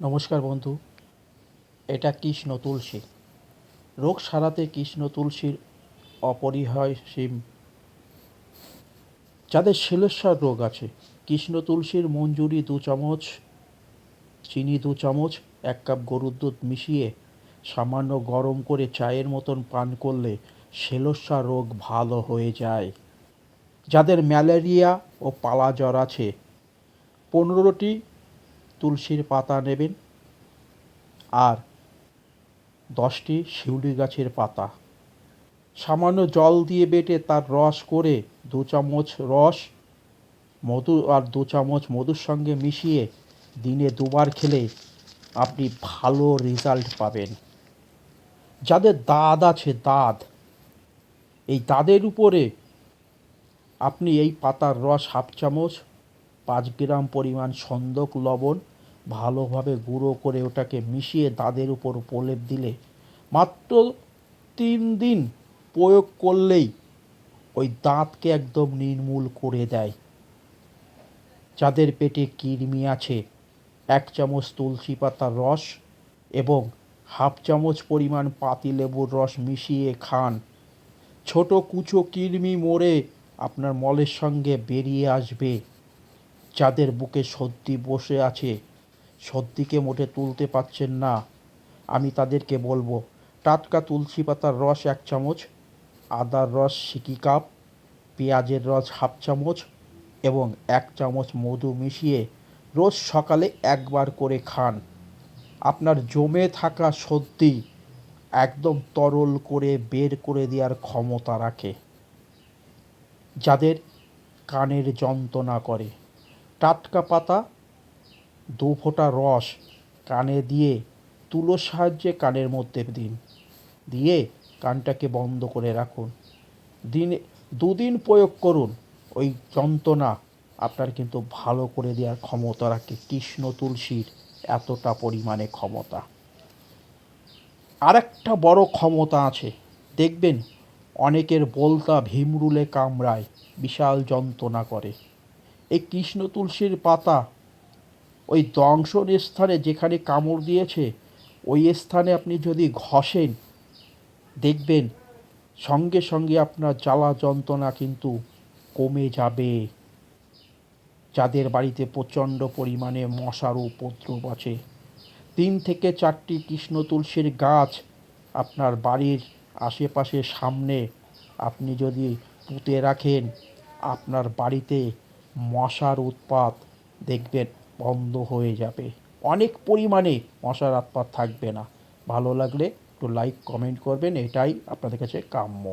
নমস্কার বন্ধু, এটা কৃষ্ণ তুলসী। রোগ সারাতে কৃষ্ণ তুলসীর অপরিহার্য। যাদের শিলস্যার রোগ আছে, কৃষ্ণ তুলসীর মঞ্জুরি 2 চামচ, চিনি 2 চামচ, 1 কাপ গরুর দুধ মিশিয়ে সামান্য গরম করে চায়ের মতন পান করলে শিলস্যা রোগ ভালো হয়ে যায়। যাদের ম্যালেরিয়া ও পালা জ্বর আছে, 15টি তুলসীর পাতা নেবেন আর 10টি শিউলি গাছের পাতা সামান্য জল দিয়ে বেটে তার রস করে 2 চামচ রস মধু আর 2 চামচ মধুর সঙ্গে মিশিয়ে দিনে 2বার খেলে আপনি ভালো রেজাল্ট পাবেন। যাদের দাঁত আছে, এই দাঁতের উপরে আপনি এই পাতার রস 1/2 চামচ, 5 গ্রাম পরিমাণ সন্দক লবণ ভালোভাবে গুঁড়ো করে ওটাকে মিশিয়ে দাঁতের উপর প্রলেপ দিলে মাত্র 3 দিন প্রয়োগ করলেই ওই দাঁতকে একদম নির্মূল করে দেয়। যাদের পেটে কৃমি আছে, 1 চামচ তুলসী পাতার রস এবং 1/2 চামচ পরিমাণ পাতিলেবুর রস মিশিয়ে খান। ছোট কুচো কৃমি মরে আপনার মলের সঙ্গে বেরিয়ে আসবে। যাদের বুকে সর্দি বসে আছে, সর্দিকে মোটে তুলতে পারছেন না, আমি তাদেরকে বলবো টাটকা তুলসী পাতার রস 1 চামচ, আদার রস সিকি কাপ, পেঁয়াজের রস 1/2 চামচ এবং 1 চামচ মধু মিশিয়ে রোজ সকালে 1বার করে খান। আপনার জমে থাকা সর্দি একদম তরল করে বের করে দেওয়ার ক্ষমতা রাখে। যাদের কানের যন্ত্রণা করে, টাটকা পাতা 2 ফোঁটা রস কানে দিয়ে তুলোর সাহায্যে কানের মধ্যে দিন, দিয়ে কানটাকে বন্ধ করে রাখুন। দিনে 2 দিন প্রয়োগ করুন। ওই যন্ত্রণা আপনার কিন্তু ভালো করে দেওয়ার ক্ষমতা রাখে কৃষ্ণ তুলসীর, এতটা পরিমাণে ক্ষমতা। আর একটা বড় ক্ষমতা আছে, দেখবেন অনেকের বলতা ভিমরুলে কামড়ায়, বিশাল যন্ত্রণা করে। এই কৃষ্ণ তুলসীর পাতা ওই দংশন স্থানে যেখানে কামড় দিয়েছে ওই স্থানে আপনি যদি ঘষেন, দেখবেন সঙ্গে সঙ্গে আপনার জ্বালা যন্ত্রণা কিন্তু কমে যাবে। যাদের বাড়িতে প্রচণ্ড পরিমাণে মশার উপদ্রব আছে, 3 থেকে 4টি কৃষ্ণ তুলসীর গাছ আপনার বাড়ির আশেপাশে সামনে আপনি যদি পুঁতে রাখেন, আপনার বাড়িতে মশার উৎপাত দেখবেন বন্ধ হয়ে যাবে। অনেক পরিমাণে মশার উৎপাত থাকবে না। ভালো লাগলে একটু লাইক কমেন্ট করবেন, এটাই আপনাদের কাছে কাম্য।